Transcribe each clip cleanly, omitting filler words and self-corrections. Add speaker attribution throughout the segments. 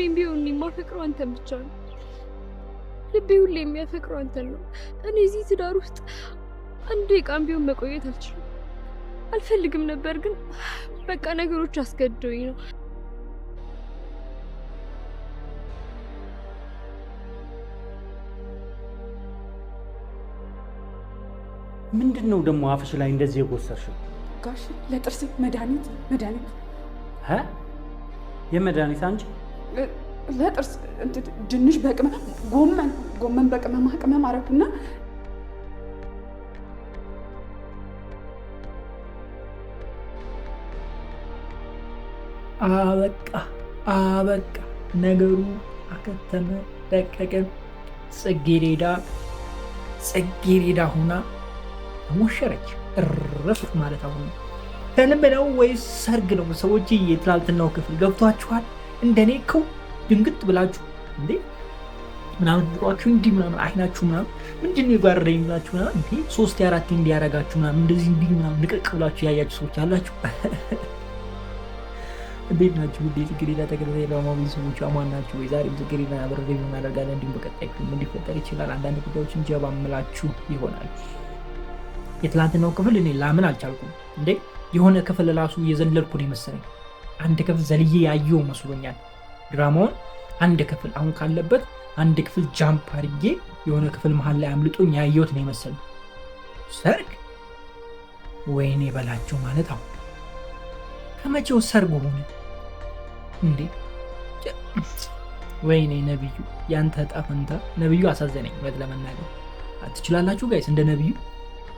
Speaker 1: ሁሌም ቢሆን የማፈቅረው አንተን ብቻ ነው። ልቤ ሁሌ የሚያፈቅረው አንተን ነው። እኔ እዚህ ትዳር ውስጥ አንድ ደቂቃም ቢሆን መቆየት አልችልም። አልፈልግም ነበር ግን በቃ ነገሮች አስገድደውኝ ነው።
Speaker 2: ምንድነው ደግሞ አፍሽ ላይ እንደዚህ የጎሰርሽው?
Speaker 3: ጋሽ ለጥርስ መድኃኒት
Speaker 2: የመድኃኒት አንቺ
Speaker 3: ለጥርስ ድንች በቅመም ጎመን በቅመም አረኩና
Speaker 4: አበቃ ነገሩ አከተመ ደቀቀ። ጽጌሬዳ ሆና ሞሸረች። እረፍ ማለት አሁን ህልም ነው ወይስ ሰርግ ነው? ሰዎች የትላንትናው ክፍል ገብቷችኋል? እንደኔ ከው ድንግጥ ብላችሁ እንዴ ምናምን ብሏችሁ እንዲህ ምናምን አይናችሁ ምናምን ምንድነው የጓረደኝ ብላችሁ ምናምን እንዴ 3-4 እንዲያረጋችሁ ምናምን እንደዚህ እንዲህ ምናምን ንቅቅ ብላችሁ ያያችሁ ሰዎች አላችሁ። እንዴት ናችሁ? ውዴ ጽጌሬዳ ተከታታይ ድራማ ቤተሰቦች አማን ናችሁ ወይ? ዛሬም ጽጌሬዳ አብረን ሪቪው እናደርጋለን። እንዲሁም በቀጣይ ፊልም እንዲፈጠር ይችላል አንዳንድ ጉዳዮችን ጀባ ምላችሁ ይሆናል። የትላንትናው ክፍል እኔ ላምን አልቻልኩም። እንዴ የሆነ ክፍል ራሱ የዘለልኩ ነው የመሰለኝ። አንድ ክፍል ዘልዬ ያየው መስሎኛል ድራማውን። አንድ ክፍል አሁን ካለበት አንድ ክፍል ጃምፕ አድርጌ የሆነ ክፍል መሀል ላይ አምልጦኝ ያየሁት ነው የመሰለኝ። ሰርግ ወይኔ በላቸው ማለት አሁን ከመቼው ሰርግ ሆነ እንዴ? ወይኔ ነብዩ ያንተ ዕጣ ፈንታ። ነብዩ አሳዘነኝ እውነት ለመናገር። አትችላላችሁ ጋይስ እንደ ነብዩ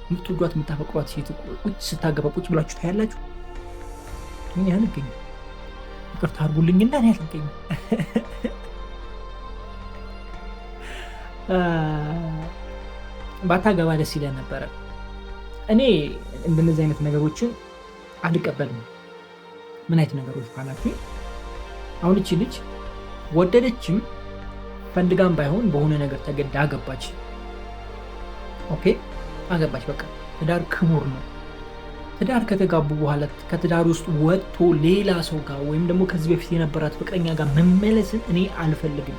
Speaker 4: የምትወዷት የምታፈቅሯት ሴት ቁጭ ስታገባ ቁጭ ብላችሁ ታያላችሁ። ምን ያህል ገኝ ይቅርታ አድርጉልኝና እኔ አልገኝ ባታገባ ደስ ይለን ነበረ። እኔ እንደነዚህ አይነት ነገሮችን አልቀበልም። ምን አይነት ነገሮች ካላችሁ አሁን እቺ ልጅ ወደደችም ፈልጋም ባይሆን በሆነ ነገር ተገዳ አገባች። ኦኬ አገባች። በቃ ትዳር ክቡር ነው። ትዳር ከተጋቡ በኋላ ከትዳር ውስጥ ወጥቶ ሌላ ሰው ጋር ወይም ደግሞ ከዚህ በፊት የነበራት ፍቅረኛ ጋር መመለስን እኔ አልፈልግም።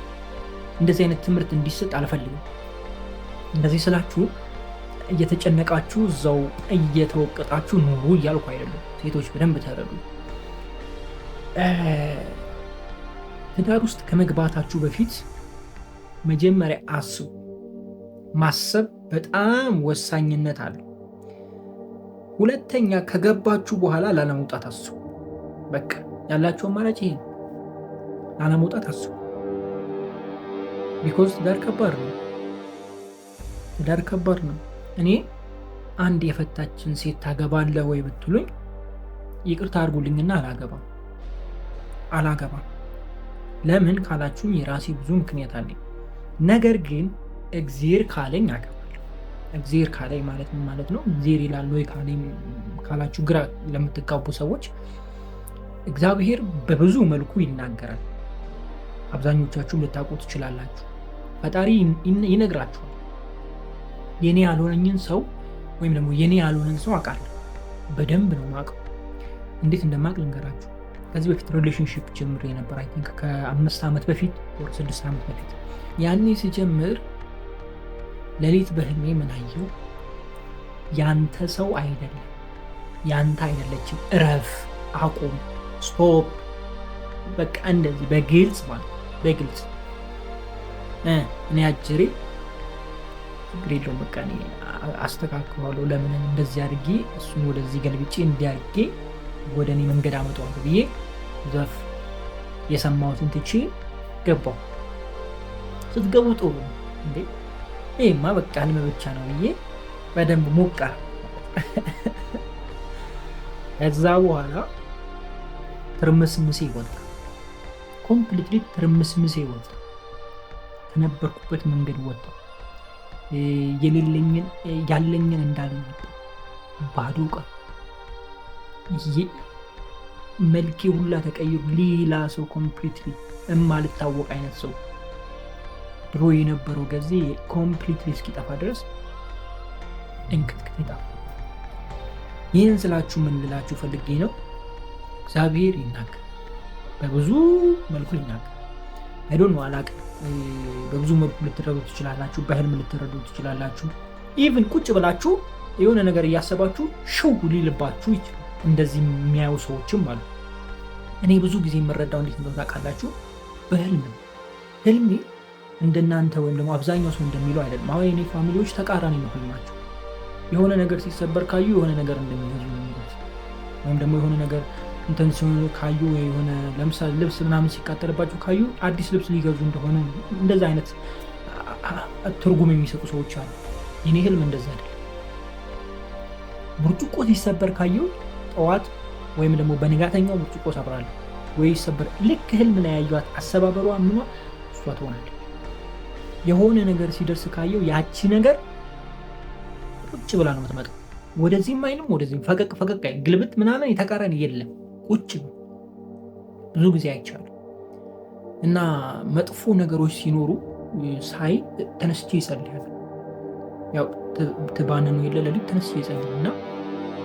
Speaker 4: እንደዚህ አይነት ትምህርት እንዲሰጥ አልፈልግም። እንደዚህ ስላችሁ እየተጨነቃችሁ እዛው እየተወቀጣችሁ ኑሩ እያልኩ አይደለም። ሴቶች በደንብ ተረዱ። ትዳር ውስጥ ከመግባታችሁ በፊት መጀመሪያ አስቡ። ማሰብ በጣም ወሳኝነት አለው። ሁለተኛ ከገባችሁ በኋላ ላለመውጣት አስቡ። በቃ ያላችሁ አማራጭ ይሄ ነው። ላለመውጣት አስቡ። ቢኮዝ ትዳር ከባድ ነው። እኔ አንድ የፈታችን ሴት ታገባለህ ወይ ብትሉኝ ይቅርታ አድርጉልኝና አላገባም። ለምን ካላችሁኝ የራሴ ብዙ ምክንያት አለኝ። ነገር ግን እግዚአብሔር ካለኝ አገባለሁ። እግዚአብሔር ካለኝ ማለት ምን ማለት ነው? እግዚአብሔር ይላል ወይ ካላችሁ ግራ ለምትጋቡ ሰዎች እግዚአብሔር በብዙ መልኩ ይናገራል። አብዛኞቻችሁ ልታውቁ ትችላላችሁ። ፈጣሪ ይነግራችኋል። የኔ ያልሆነኝን ሰው ወይም ደግሞ የኔ ያልሆነን ሰው አውቃለሁ። በደንብ ነው የማውቀው። እንዴት እንደማውቅ ልንገራችሁ። ከዚህ በፊት ሪሌሽንሺፕ ጀምሬ ነበር። አይ ቲንክ ከ5 ዓመት በፊት ወር 6 ዓመት በፊት። ያኔ ሲጀምር ሌሊት በህልሜ ምን አየሁ? ያንተ ሰው አይደለም፣ ያንተ አይደለችም፣ እረፍ፣ አቁም፣ ስቶፕ። በቃ እንደዚህ በግልጽ ማለት በግልጽ እኔ አጅሬ ችግር የለውም በቃ እኔ አስተካክለዋለሁ። ለምን እንደዚህ አድርጌ እሱን ወደዚህ ገልብጬ እንዲያርጌ ወደ እኔ መንገድ አመጣዋለሁ ብዬ ዘፍ የሰማሁትን ትቼ ገባሁ። ስትገቡ ጥሩ እንዴ ይሄማ በቃ ህልም ብቻ ነው ብዬ በደንብ ሞቃ። ከዛ በኋላ ትርምስምሴ ወጣ። ኮምፕሊትሊ ትርምስምሴ ወጣ። ከነበርኩበት መንገድ ወጣ። ያለኝን እንዳልነበር ባዶ ቀን መልኬ ሁላ ተቀይሮ ሌላ ሰው ኮምፕሊትሊ የማልታወቅ አይነት ሰው ድሮ የነበረው ጊዜ ኮምፕሊትሊ እስኪጠፋ ድረስ እንክትክት ይጠፋ። ይህን ስላችሁ ምን ልላችሁ ፈልጌ ነው? እግዚአብሔር ይናገር፣ በብዙ መልኩ ይናገር። አይዶን ነው አላውቅም። በብዙ መልኩ ልትረዱ ትችላላችሁ። በህልም ልትረዱ ትችላላችሁ። ኢቭን ቁጭ ብላችሁ የሆነ ነገር እያሰባችሁ ሽው ሊልባችሁ ይችላል። እንደዚህ የሚያዩ ሰዎችም አሉ። እኔ ብዙ ጊዜ የምረዳው እንዴት እንደሆነ ታውቃላችሁ? በህልም ነው። ህልሜ እንደናንተ ወይም ደግሞ አብዛኛው ሰው እንደሚለው አይደለም። አሁን የኔ ፋሚሊዎች ተቃራኒ ነው ህልማቸው። የሆነ ነገር ሲሰበር ካዩ የሆነ ነገር እንደሚገዙ ነው የሚሉት። ወይም ደግሞ የሆነ ነገር እንትን ሲሆን ካዩ የሆነ ለምሳሌ ልብስ ምናምን ሲቃጠልባቸው ካዩ አዲስ ልብስ ሊገዙ እንደሆነ እንደዛ አይነት ትርጉም የሚሰጡ ሰዎች አሉ። የኔ ህልም እንደዛ አይደለም። ብርጭቆ ሲሰበር ካየው ጠዋት ወይም ደግሞ በንጋተኛው ብርጭቆ ሰብራለሁ ወይ ይሰበር። ልክ ህልም ላይ ያዩት አሰባበሯ ምኗ እሷ ትሆናለች። የሆነ ነገር ሲደርስ ካየው ያቺ ነገር ቁጭ ብላ ነው የምትመጣው። ወደዚህም አይልም ወደዚህም ፈቀቅ ፈቀቅ አይ ግልብጥ ምናምን የተቃረን የለም። ቁጭ ብዙ ጊዜ አይቻለሁ። እና መጥፎ ነገሮች ሲኖሩ ሳይ ተነስቼ ይጸልያለሁ። ያው ትባንኑ የለ ለሊት ተነስቼ ይጸልያለሁ እና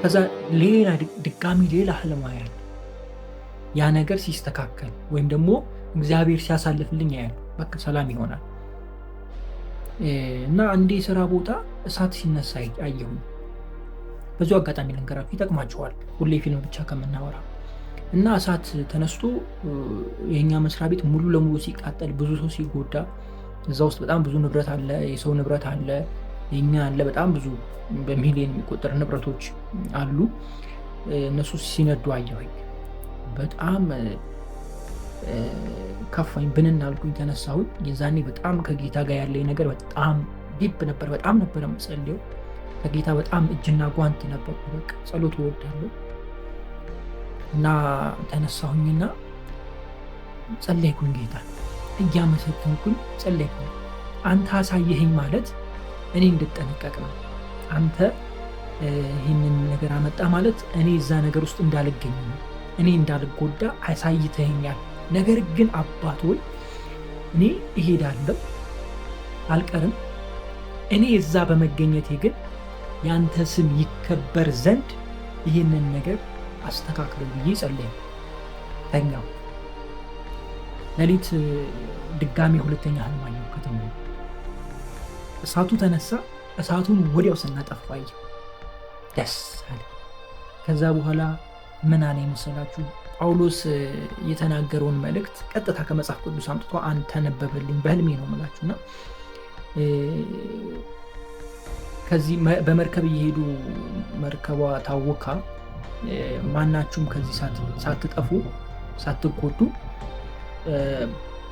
Speaker 4: ከዛ ሌላ ድጋሚ ሌላ ህልም አያለሁ። ያ ነገር ሲስተካከል ወይም ደግሞ እግዚአብሔር ሲያሳልፍልኝ ያያለሁ። በቃ ሰላም ይሆናል። እና አንዴ ስራ ቦታ እሳት ሲነሳ አየሁኝ። በዚሁ አጋጣሚ ልንገራችሁ ይጠቅማችኋል፣ ሁሌ ፊልም ብቻ ከምናወራ። እና እሳት ተነስቶ የኛ መስሪያ ቤት ሙሉ ለሙሉ ሲቃጠል፣ ብዙ ሰው ሲጎዳ፣ እዛ ውስጥ በጣም ብዙ ንብረት አለ፣ የሰው ንብረት አለ፣ የኛ አለ፣ በጣም ብዙ በሚሊዮን የሚቆጠር ንብረቶች አሉ። እነሱ ሲነዱ አየሁኝ። በጣም ከፋኝ፣ ብንን አልኩኝ፣ ተነሳሁኝ። የዛኔ በጣም ከጌታ ጋር ያለኝ ነገር በጣም ዲፕ ነበር። በጣም ነበር የምጸልየው ከጌታ በጣም እጅና ጓንት ነበር። በቃ ጸሎት እወዳለሁ እና ተነሳሁኝና ጸለይኩኝ። ጌታ እያመሰገንኩኝ ጸለይኩኝ። አንተ አሳየኸኝ ማለት እኔ እንድጠነቀቅ ነው። አንተ ይህንን ነገር አመጣ ማለት እኔ እዛ ነገር ውስጥ እንዳልገኝ ነው፣ እኔ እንዳልጎዳ አሳይተኸኛል። ነገር ግን አባት ሆይ እኔ እሄዳለሁ፣ አልቀርም። እኔ እዛ በመገኘቴ ግን ያንተ ስም ይከበር ዘንድ ይህንን ነገር አስተካክለው ብዬ ጸለይኩ። ተኛው። ሌሊት ድጋሚ ሁለተኛ ህልም አየሁ። ከተማ እሳቱ ተነሳ። እሳቱን ወዲያው ስናጠፋይ ደስ አለ። ከዛ በኋላ ምን አለ መሰላችሁ? ጳውሎስ የተናገረውን መልእክት ቀጥታ ከመጽሐፍ ቅዱስ አምጥቶ ተነበበልኝ። በህልሜ ነው የምላችሁና ከዚህ በመርከብ እየሄዱ መርከቧ ታወካ፣ ማናችሁም ከዚህ ሳትጠፉ ሳትጎዱ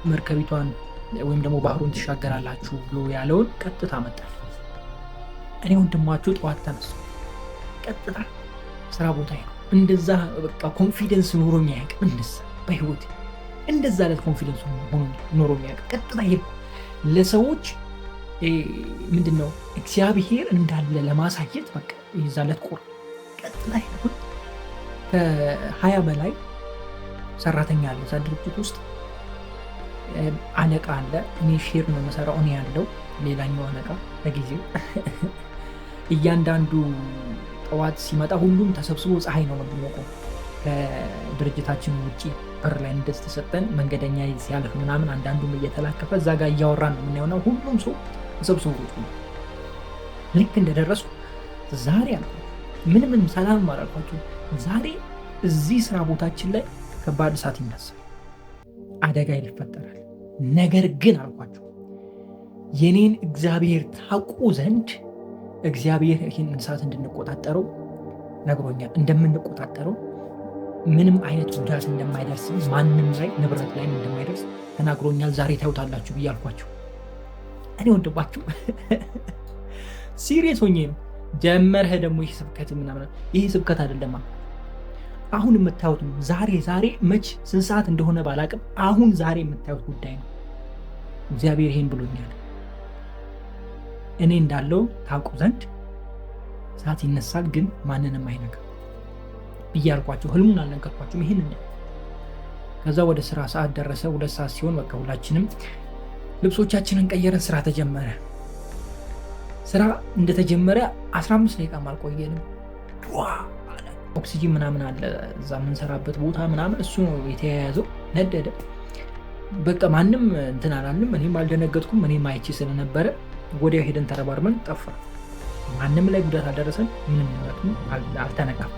Speaker 4: መርከቢቷን ወይም ደግሞ ባህሩን ትሻገራላችሁ ብሎ ያለውን ቀጥታ መጣል። እኔ ወንድማችሁ ጠዋት ተነሱ፣ ቀጥታ ስራ ቦታ ነው። እንደዛ በቃ ኮንፊደንስ ኖሮኝ አያውቅም። እንደዛ በህይወት እንደዛ አይነት ኮንፊደንስ ኖሮኝ አያውቅም። ቀጥታ ይሄ ለሰዎች ምንድነው እግዚአብሔር እንዳለ ለማሳየት በቃ ይዛለት ቆር ቀጥታ ይሁን። ከ20 በላይ ሰራተኛ አለ እዛ ድርጅት ውስጥ። አለቃ አለ። እኔ ሼር ነው የምሰራው። እኔ ያለው ሌላኛው አለቃ ለጊዜው እያንዳንዱ ጠዋት ሲመጣ ሁሉም ተሰብስቦ ፀሐይ ነው የሚሞቀው። ከድርጅታችን ውጭ በር ላይ እንደዚህ ተሰጠን። መንገደኛ ሲያልፍ ምናምን አንዳንዱም እየተላከፈ እዛ ጋር እያወራን ነው የምናየውና ሁሉም ሰው ተሰብስቦ ነው። ልክ እንደደረሱ ዛሬ አልኳቸው፣ ምንም ሰላም አላልኳቸው። ዛሬ እዚህ ስራ ቦታችን ላይ ከባድ እሳት ይነሳል፣ አደጋ ይፈጠራል። ነገር ግን አልኳቸው የኔን እግዚአብሔር ታውቁ ዘንድ እግዚአብሔር ይህን እሳት እንድንቆጣጠረው ነግሮኛል። እንደምንቆጣጠረው ምንም አይነት ጉዳት እንደማይደርስ፣ ማንም ላይ ንብረት ላይ እንደማይደርስ ተናግሮኛል። ዛሬ ታዩታላችሁ ብዬ አልኳቸው። እኔ ወንድማችሁ ሲሪየስ ሆኜ ነው። ጀመርህ ደግሞ ይህ ስብከት ምናምን፣ ይህ ስብከት አይደለም። አሁን የምታዩት ነው። ዛሬ መች ስንት ሰዓት እንደሆነ ባላቅም አሁን ዛሬ የምታዩት ጉዳይ ነው። እግዚአብሔር ይሄን ብሎኛል። እኔ እንዳለው ታውቁ ዘንድ እሳት ይነሳል፣ ግን ማንንም አይነካም ብዬ አልኳቸው። ህልሙን አልነገርኳቸውም። ይሄን ከዛ ወደ ስራ ሰዓት ደረሰ። 2 ሰዓት ሲሆን በቃ ሁላችንም ልብሶቻችንን ቀየረን። ስራ ተጀመረ። ስራ እንደተጀመረ 15 ደቂቃ አልቆየንም። ኦክሲጂን ምናምን አለ እዛ የምንሰራበት ቦታ ምናምን፣ እሱ ነው የተያያዘው። ነደደ። በቃ ማንም እንትን አላልንም። እኔም አልደነገጥኩም። እኔም አይቼ ስለነበረ ወዲያው ሄደን ተረባርበን ጠፋ። ማንም ላይ ጉዳት አልደረሰን፣ ምንም አልተነካም።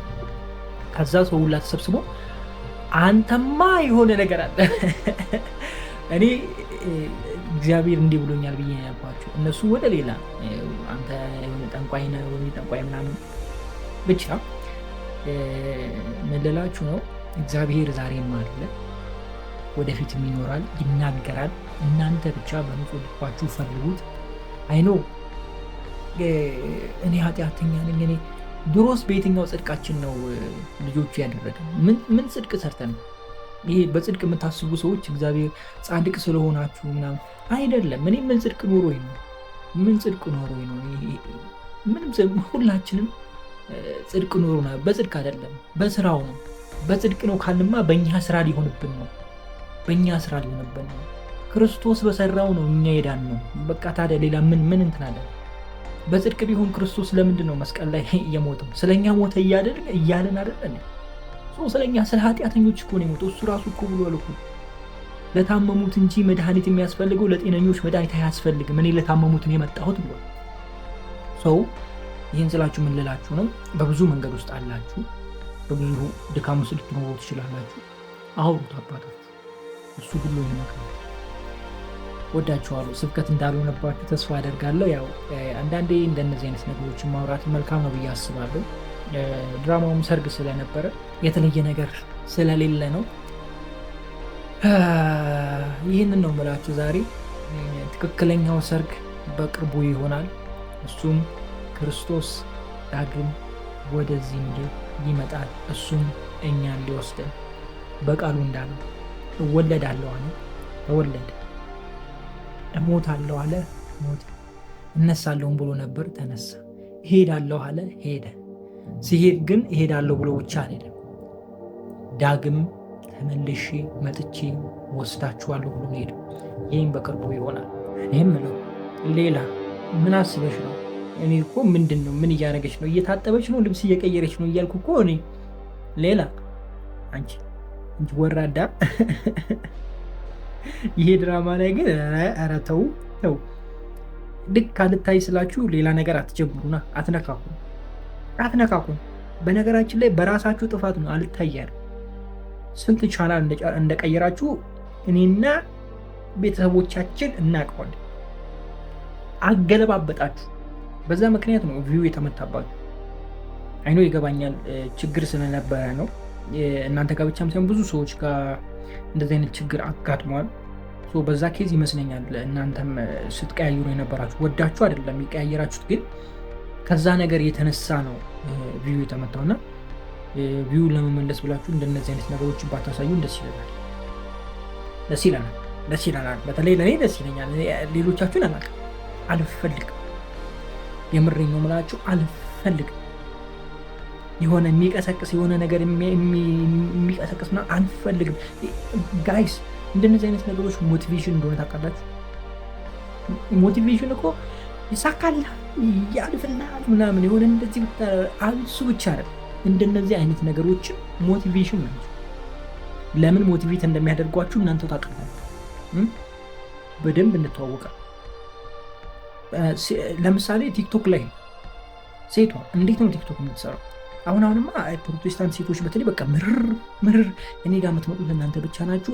Speaker 4: ከዛ ሰው ሁላ ተሰብስቦ አንተማ የሆነ ነገር አለ እኔ እግዚአብሔር እንዲህ ብሎኛል ብዬ ያልኳቸው እነሱ ወደ ሌላ አንተ የሆነ ጠንቋይ ነህ ወይ ጠንቋይ ምናምን ብቻ መለላችሁ ነው። እግዚአብሔር ዛሬም አለ፣ ወደፊትም ይኖራል፣ ይናገራል። እናንተ ብቻ በንጹህ ልባችሁ ፈልጉት። አይኖ እኔ ኃጢአተኛ ነኝ። እኔ ድሮስ በየትኛው ጽድቃችን ነው ልጆቹ ያደረገን? ምን ጽድቅ ሰርተን ነው? ይሄ በጽድቅ የምታስቡ ሰዎች እግዚአብሔር ጻድቅ ስለሆናችሁ ምናምን አይደለም። እኔ ምን ጽድቅ ኖሮኝ ነው? ምን ጽድቅ ኖሮኝ ነው? ምንም ሁላችንም ጽድቅ ኖሮና በጽድቅ አይደለም በስራው ነው። በጽድቅ ነው ካልማ በእኛ ስራ ሊሆንብን ነው። በእኛ ስራ ሊሆንብን ነው። ክርስቶስ በሰራው ነው እኛ ሄዳን ነው። በቃ ታዲያ ሌላ ምን እንትን አለ? በጽድቅ ቢሆን ክርስቶስ ለምንድን ነው መስቀል ላይ የሞተው? ስለኛ ሞተ እያለን አይደለ? ስለኛ ስለ ኃጢአተኞች እኮ ነው የሞተው። እሱ ራሱ እኮ ብሎ አልኩ ለታመሙት እንጂ መድኃኒት የሚያስፈልገው ለጤነኞች መድኃኒት አያስፈልግም፣ እኔ ለታመሙት ነው የመጣሁት ብሏል። ሰው ይህን ስላችሁ ምን ልላችሁ ነው? በብዙ መንገድ ውስጥ አላችሁ፣ በብዙ ድካም ውስጥ ልትኖሩ ትችላላችሁ። አውሩት አባታችሁ፣ እሱ ሁሉ ይመክራል። ወዳችኋለሁ። ስብከት እንዳልሆነባችሁ ተስፋ አደርጋለሁ። ያው አንዳንዴ እንደነዚህ አይነት ነገሮችን ማውራት መልካም ነው ብዬ አስባለሁ። ድራማውም ሰርግ ስለነበረ የተለየ ነገር ስለሌለ ነው። ይህንን ነው የምላችሁ ዛሬ። ትክክለኛው ሰርግ በቅርቡ ይሆናል። እሱም ክርስቶስ ዳግም ወደዚህ ምድር ይመጣል። እሱም እኛን ሊወስደን በቃሉ እንዳለው እወለዳለሁ አለ፣ ተወለደ። እሞታለሁ አለ፣ ሞተ። እነሳለሁም ብሎ ነበር፣ ተነሳ። እሄዳለሁ አለ፣ ሄደ። ሲሄድ ግን እሄዳለሁ ብሎ ብቻ አልሄደም። ዳግም ተመልሼ መጥቼ ወስዳችኋለሁ ብሎ ሄደ። ይህም በቅርቡ ይሆናል። እኔም ነው ሌላ ምን አስበሽ ነው? እኔ እኮ ምንድን ነው ምን እያደረገች ነው? እየታጠበች ነው? ልብስ እየቀየረች ነው እያልኩ እኮ እኔ ሌላ አንቺ ወራዳ ይሄ ድራማ ላይ ግን ኧረ ተው ተው። ልክ አልታይ ስላችሁ ሌላ ነገር አትጀምሩና አትነካኩን። በነገራችን ላይ በራሳችሁ ጥፋት ነው አልታያል። ስንት ቻናል እንደቀየራችሁ እኔና ቤተሰቦቻችን እናውቀዋለን። አገለባበጣችሁ። በዛ ምክንያት ነው ቪው የተመታባችሁ። አይኖ ይገባኛል፣ ችግር ስለነበረ ነው። እናንተ ጋር ብቻም ሳይሆን ብዙ ሰዎች ጋር እንደዚህ አይነት ችግር አጋጥሟል። በዛ ኬዝ ይመስለኛል እናንተም ስትቀያየሩ የነበራችሁ። ወዳችሁ አይደለም የቀያየራችሁት፣ ግን ከዛ ነገር የተነሳ ነው ቪው የተመታውና ቪው ለመመለስ ብላችሁ እንደነዚህ አይነት ነገሮችን ባታሳዩን ደስ ይለናል። በተለይ ለእኔ ደስ ይለኛል። ሌሎቻችሁን አላውቅም፣ አልፈልግም። የምሬን ነው የምላችሁ፣ አልፈልግም። የሆነ የሚቀሰቅስ የሆነ ነገር የሚቀሰቅስ ምናምን አልፈልግም። ጋይስ እንደነዚህ አይነት ነገሮች ሞቲቬሽን እንደሆነ ታውቃላችሁ። ሞቲቬሽን እኮ ይሳካል ያልፍላል ምናምን የሆነ እንደዚህ እሱ ብቻ አይደለም። እንደነዚህ አይነት ነገሮችን ሞቲቬሽን ናቸው። ለምን ሞቲቬት እንደሚያደርጓችሁ እናንተ ታውቃላችሁ። በደንብ እንተዋወቃል። ለምሳሌ ቲክቶክ ላይ ሴቷ እንዴት ነው ቲክቶክ የምትሰራው? አሁንማ ፕሮቴስታንት ሴቶች በተለይ በቃ ምርር እኔ ጋር የምትመጡት እናንተ ብቻ ናችሁ፣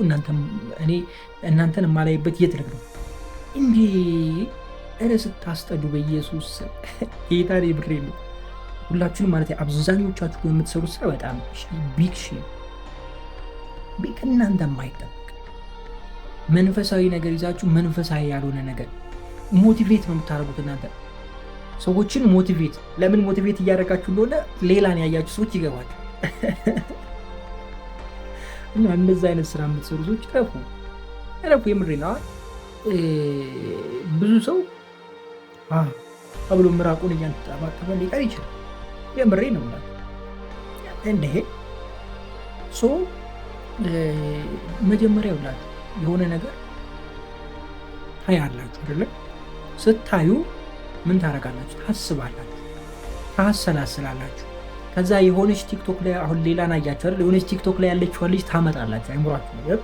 Speaker 4: እናንተን የማላይበት የት ልግ ነው እንዴ? እረ ስታስጠዱ በኢየሱስ ጌታ ብሬ ነው። ሁላችሁንም ማለት አብዛኞቻችሁ የምትሰሩት ስራ በጣም ቢግ ከእናንተ የማይጠበቅ መንፈሳዊ ነገር ይዛችሁ መንፈሳዊ ያልሆነ ነገር ሞቲቬት ነው የምታደርጉት እናንተ ሰዎችን ሞቲቬት። ለምን ሞቲቬት እያደረጋችሁ እንደሆነ ሌላን ያያችሁ ሰዎች ይገባል። እና እንደዛ አይነት ስራ የምትሰሩ ሰዎች ረፉ። የምሬ ነው። ብዙ ሰው ብሎ ምራቁን እያንጠባጠበ ሊቀር ይችላል። የምሬ ነው እንደ መጀመሪያ ብላችሁ የሆነ ነገር ታያላችሁ አይደለም? ስታዩ ምን ታደርጋላችሁ? ታስባላችሁ፣ ታሰላስላላችሁ። ከዛ የሆነች ቲክቶክ ላይ አሁን ሌላን አያችሁ አይደል? የሆነች ቲክቶክ ላይ ያለችው ልጅ ታመጣላችሁ አይምሯችሁ ነገር።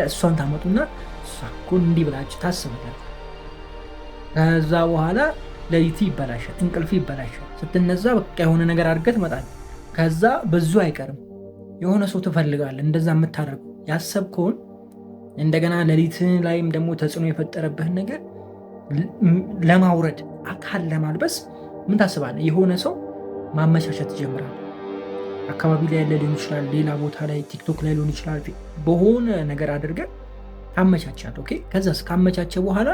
Speaker 4: እሷን ታመጡና እሷ እኮ እንዲህ ብላችሁ ታስባላችሁ። ከዛ በኋላ ሌሊት ይበላሻል፣ እንቅልፍ ይበላሻል። ስትነዛ በቃ የሆነ ነገር አድርገህ ትመጣለህ። ከዛ ብዙ አይቀርም የሆነ ሰው ትፈልጋለህ እንደዛ የምታደርገው ያሰብከውን እንደገና ሌሊት ላይም ደግሞ ተጽዕኖ የፈጠረብህን ነገር ለማውረድ አካል ለማልበስ ምን ታስባለህ? የሆነ ሰው ማመቻቸት ትጀምራለህ። አካባቢ ላይ ያለ ሊሆን ይችላል፣ ሌላ ቦታ ላይ ቲክቶክ ላይ ሊሆን ይችላል። በሆነ ነገር አድርገህ ታመቻቻለህ። ኦኬ። ከዛ ካመቻቸ በኋላ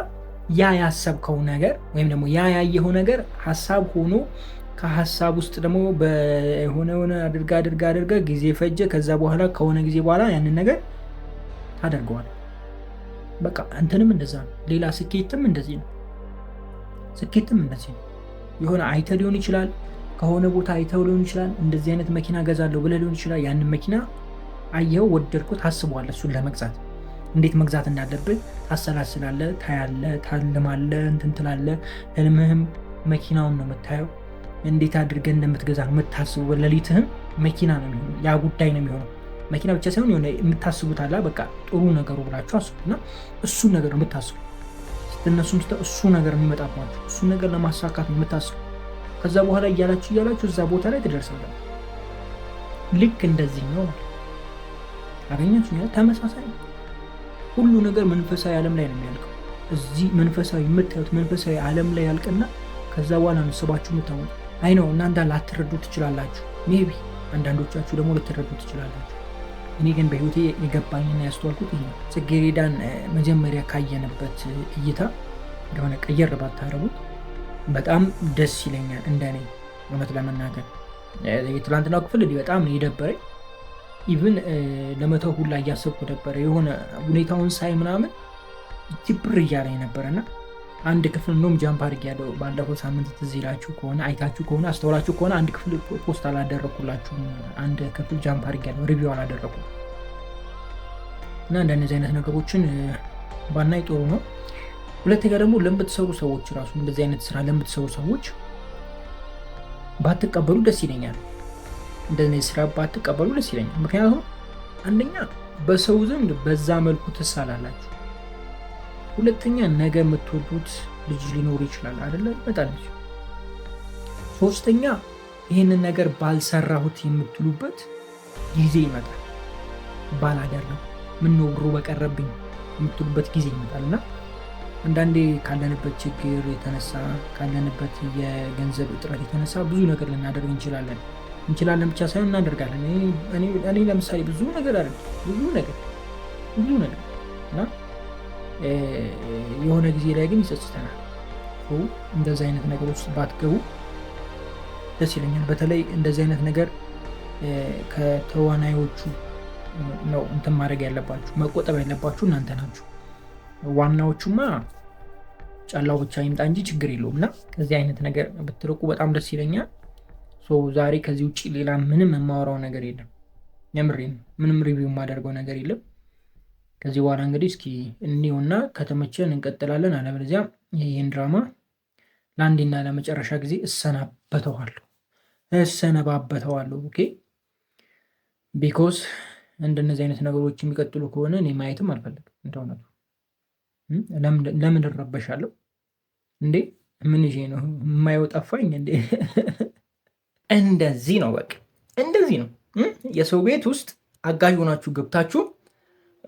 Speaker 4: ያ ያሰብከው ነገር ወይም ደግሞ ያ ያየኸው ነገር ሀሳብ ሆኖ ከሀሳብ ውስጥ ደግሞ በሆነ አድርጋ ጊዜ ፈጀ። ከዛ በኋላ ከሆነ ጊዜ በኋላ ያንን ነገር ታደርገዋል። በቃ እንትንም እንደዛ ነው። ሌላ ስኬትም እንደዚህ ነው። ስኬትም እንደዚህ ነው። የሆነ አይተህ ሊሆን ይችላል፣ ከሆነ ቦታ አይተው ሊሆን ይችላል። እንደዚህ አይነት መኪና ገዛለሁ ብለህ ሊሆን ይችላል። ያንን መኪና አየኸው፣ ወደድኩት፣ ታስበዋለህ እሱን ለመግዛት እንዴት መግዛት እንዳለብህ ታሰላስላለህ፣ ታያለህ፣ ታልማለህ፣ እንትን ትላለህ። ህልምህም መኪናውን ነው የምታየው። እንዴት አድርገህ እንደምትገዛ ነው የምታስበው። ሌሊትህም መኪና ነው የሚሆነው፣ ያ ጉዳይ ነው የሚሆነው። መኪና ብቻ ሳይሆን የሆነ የምታስቡት አለ። በቃ ጥሩ ነገሩ ብላችሁ አስቡና እሱን ነገር ነው የምታስቡ። ስትነሱም እሱ ነገር የሚመጣባችሁ እሱን ነገር ለማሳካት ነው የምታስቡ። ከዛ በኋላ እያላችሁ እዛ ቦታ ላይ ትደርሳላችሁ። ልክ እንደዚህ ነው አገኛችሁ። ተመሳሳይ ነው። ሁሉ ነገር መንፈሳዊ ዓለም ላይ ነው የሚያልቀው። እዚህ መንፈሳዊ የምታዩት መንፈሳዊ ዓለም ላይ ያልቅና ከዛ በኋላ ነው ስባችሁ የምታወጡ። አይ ነው እናንተ ላትረዱ ትችላላችሁ። ሜቢ አንዳንዶቻችሁ ደግሞ ልትረዱ ትችላላችሁ። እኔ ግን በህይወቴ የገባኝና ያስተዋልኩት ይሄ ነው። ጽጌረዳን መጀመሪያ ካየንበት እይታ እንደሆነ ቀየር ባታረጉት በጣም ደስ ይለኛል። እንደኔ እውነት ለመናገር የትላንትናው ክፍል በጣም የደበረኝ ኢቭን ለመተው ሁላ እያሰብኩ ነበረ። የሆነ ሁኔታውን ሳይ ምናምን ጅብር እያለኝ ነበረና አንድ ክፍል እንደውም ጃምፕ አድርጌያለሁ። ባለፈው ሳምንት ትዝ ይላችሁ ከሆነ አይታችሁ ከሆነ አስተውላችሁ ከሆነ አንድ ክፍል ፖስት አላደረኩላችሁም። አንድ ክፍል ጃምፕ አድርጌያለሁ፣ ሪቪው አላደረኩም። እና እንደነዚህ አይነት ነገሮችን ባናይ ጥሩ ነው። ሁለተኛ ደግሞ ለምትሰሩ ሰዎች ራሱ እንደዚህ አይነት ስራ ለምትሰሩ ሰዎች ባትቀበሉ ደስ ይለኛል። እንደዚህ ስራ ባትቀበሉ ደስ ይለኛል። ምክንያቱም አንደኛ በሰው ዘንድ በዛ መልኩ ትሳላላችሁ። ሁለተኛ ነገ የምትወዱት ልጅ ሊኖር ይችላል አይደለ? መጣለች። ሶስተኛ ይህንን ነገር ባልሰራሁት የምትሉበት ጊዜ ይመጣል። ባላደረው ምን ነው ብሩ በቀረብኝ የምትሉበት ጊዜ ይመጣል። እና አንዳንዴ ካለንበት ችግር የተነሳ ካለንበት የገንዘብ እጥረት የተነሳ ብዙ ነገር ልናደርግ እንችላለን ብቻ ሳይሆን እናደርጋለን። እኔ ለምሳሌ ብዙ ነገር አደርግ ብዙ ነገር እና የሆነ ጊዜ ላይ ግን ይጸጽተናል። እንደዚህ አይነት ነገር ውስጥ ባትገቡ ደስ ይለኛል። በተለይ እንደዚህ አይነት ነገር ከተዋናዮቹ ነው እንትን ማድረግ ያለባችሁ፣ መቆጠብ ያለባችሁ እናንተ ናችሁ። ዋናዎቹማ ጫላው ብቻ ይምጣ እንጂ ችግር የለውም። እና ከዚህ አይነት ነገር ብትርቁ በጣም ደስ ይለኛል። ዛሬ ከዚህ ውጭ ሌላ ምንም የማወራው ነገር የለም። የምሬን ምንም ሪቪው የማደርገው ነገር የለም። ከዚህ በኋላ እንግዲህ እስኪ እኔውና ከተመቸን እንቀጥላለን። አለበለዚያ ይህን ድራማ ለአንዴና ለመጨረሻ ጊዜ እሰነባበተዋለሁ። ኦኬ። ቢኮዝ እንደነዚህ አይነት ነገሮች የሚቀጥሉ ከሆነ እኔ ማየትም አልፈልግም። እንደሆነ ለምን እረበሻለሁ እንዴ? ምን ይሄ ነው የማየው? ጠፋኝ እንዴ? እንደዚህ ነው፣ በቃ እንደዚህ ነው። የሰው ቤት ውስጥ አጋዥ ሆናችሁ ገብታችሁ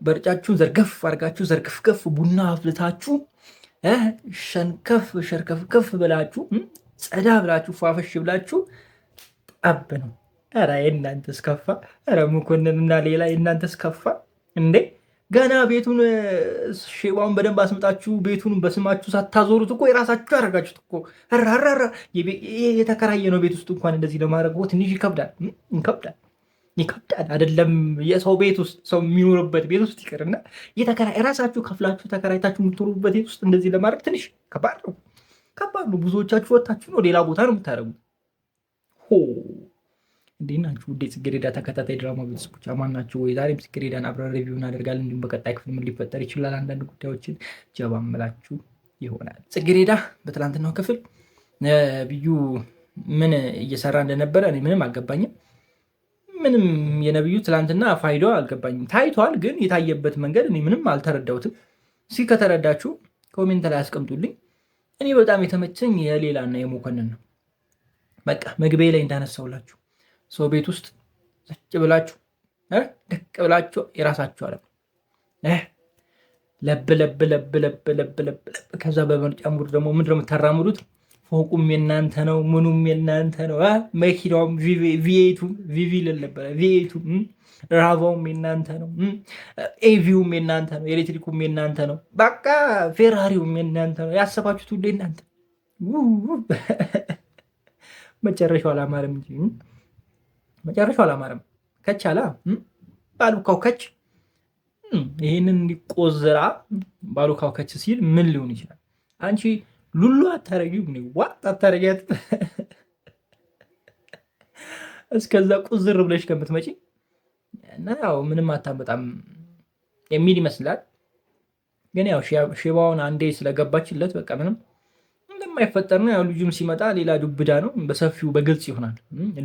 Speaker 4: በርጫችሁን ዘርገፍ አድርጋችሁ ዘርክፍከፍ ቡና አፍልታችሁ ሸርከፍከፍ ብላችሁ ጸዳ ብላችሁ ፏፈሽ ብላችሁ ጠብ ነው። ኧረ የእናንተስ ከፋ። ኧረ መኮንንና ሌላ የእናንተስ ከፋ እንዴ! ገና ቤቱን ሼባውን በደንብ አስምጣችሁ ቤቱን በስማችሁ ሳታዞሩት እኮ የራሳችሁ ያደረጋችሁት እኮ። የተከራየ ነው ቤት ውስጥ እንኳን እንደዚህ ለማድረግ ትንሽ ይከብዳል አይደለም? የሰው ቤት ውስጥ ሰው የሚኖርበት ቤት ውስጥ ይቅርና የራሳችሁ ከፍላችሁ ተከራይታችሁ የምትኖሩበት ቤት ውስጥ እንደዚህ ለማድረግ ትንሽ ከባድ ነው። ብዙዎቻችሁ ወታችሁ ነው ሌላ ቦታ ነው የምታደርጉት። እንዴት ናችሁ? ውዴ ጽጌረዳ ተከታታይ ድራማ ቤተሰቦች አማን ናችሁ ወይ? ዛሬም ጽጌረዳን አብረን ሪቪው እናደርጋለን። እንዲሁም በቀጣይ ክፍል ምን ሊፈጠር ይችላል አንዳንድ ጉዳዮችን ጀባ ምላችሁ ይሆናል። ጽጌረዳ በትላንትናው ክፍል ብዩ ምን እየሰራ እንደነበረ እኔ ምንም አልገባኝም። ምንም የነብዩ ትላንትና ፋይዳው አልገባኝም። ታይቷል፣ ግን የታየበት መንገድ እኔ ምንም አልተረዳሁትም። እስኪ ከተረዳችሁ ኮሜንት ላይ አስቀምጡልኝ። እኔ በጣም የተመቸኝ የሌላና የመኮንን ነው። በቃ መግቢያ ላይ እንዳነሳውላችሁ ሰው ቤት ውስጥ ዘጭ ብላችሁ ደቅ ብላችሁ የራሳችሁ አለ ለብ ለብ ለብ ለብ ለብ ለብ ከዛ በመርጫ ሙድ ደግሞ ምንድን ነው የምታራምዱት? ፎቁም የናንተ ነው፣ ምኑም የናንተ ነው። መኪናውም ቪኤቱም ቪቪ ልል ነበረ ቪኤቱም ራቫውም የናንተ ነው፣ ኤቪውም የናንተ ነው፣ ኤሌክትሪኩም የናንተ ነው፣ በቃ ፌራሪውም የናንተ ነው። ያሰባችሁት ሁሉ የናንተ። መጨረሻው አላማረም እንጂ መጨረሻው አላማረም። ከች አላ ባሉካው ከች ይህንን እንዲቆዝራ ባሉካው ከች ሲል ምን ሊሆን ይችላል? አንቺ ሉሉ አታረጊው ዋጥ አታረጊያት እስከዛ ቁዝር ብለሽ ከምትመጪ እና ያው ምንም አታመጣም የሚል ይመስላል። ግን ያው ሼባውን አንዴ ስለገባችለት በቃ ምንም እንደማይፈጠር ነው። ያው ልጁም ሲመጣ ሌላ ዱብዳ ነው፣ በሰፊው በግልጽ ይሆናል።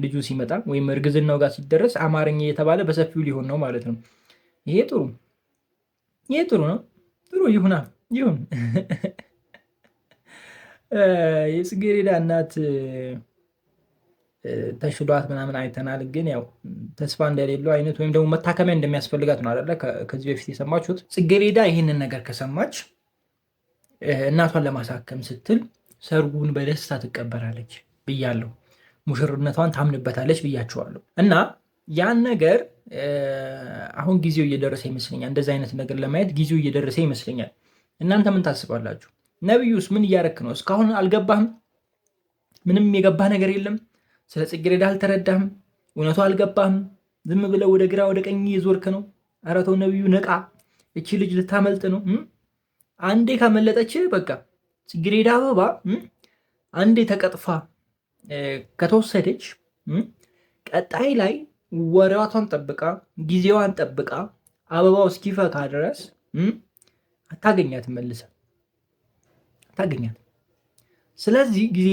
Speaker 4: ልጁ ሲመጣ ወይም እርግዝናው ጋር ሲደረስ አማርኛ የተባለ በሰፊው ሊሆን ነው ማለት ነው። ይሄ ጥሩ ነው። ጥሩ ይሁን። የጽጌረዳ እናት ተሽሏት ምናምን አይተናል። ግን ያው ተስፋ እንደሌለው አይነት ወይም ደግሞ መታከሚያ እንደሚያስፈልጋት ነው አይደለ? ከዚህ በፊት የሰማችሁት። ጽጌረዳ ይህንን ነገር ከሰማች እናቷን ለማሳከም ስትል ሰርጉን በደስታ ትቀበላለች ብያለሁ። ሙሽርነቷን ታምንበታለች ብያቸዋለሁ። እና ያን ነገር አሁን ጊዜው እየደረሰ ይመስለኛል። እንደዚህ አይነት ነገር ለማየት ጊዜው እየደረሰ ይመስለኛል። እናንተ ምን ታስባላችሁ? ነቢዩስ ምን እያረክ ነው? እስካሁን አልገባህም? ምንም የገባህ ነገር የለም? ስለ ጽጌረዳ አልተረዳህም? እውነቱ አልገባህም? ዝም ብለህ ወደ ግራ ወደ ቀኝ እየዞርክ ነው። ኧረ ተው ነቢዩ ንቃ። እቺ ልጅ ልታመልጥ ነው። አንዴ ካመለጠች በቃ ጽጌረዳ አበባ አንዴ ተቀጥፋ ከተወሰደች ቀጣይ ላይ ወሬዋቷን ጠብቃ ጊዜዋን ጠብቃ አበባው እስኪፈካ ድረስ አታገኛትም፣ መልሰ አታገኛት። ስለዚህ ጊዜ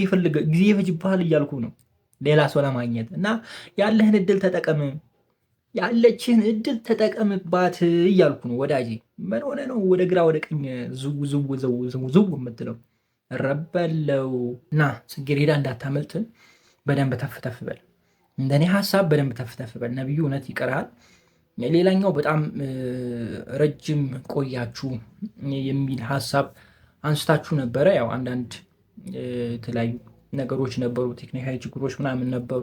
Speaker 4: ይፈጅብሃል እያልኩ ነው፣ ሌላ ሰው ለማግኘት እና ያለህን እድል ተጠቀም፣ ያለችህን እድል ተጠቀምባት እያልኩ ነው ወዳጄ። ምን ሆነ ነው ወደ ግራ ወደ ቀኝ ዝው የምትለው? ረበለው እና ጽጌረዳ እንዳታመልጥ በደንብ ተፍተፍ በል። እንደኔ ሀሳብ በደንብ ተፍተፍ በል። ነቢዩ እውነት ይቀርሃል። ሌላኛው በጣም ረጅም ቆያችሁ የሚል ሀሳብ አንስታችሁ ነበረ። ያው አንዳንድ የተለያዩ ነገሮች ነበሩ፣ ቴክኒካዊ ችግሮች ምናምን ነበሩ።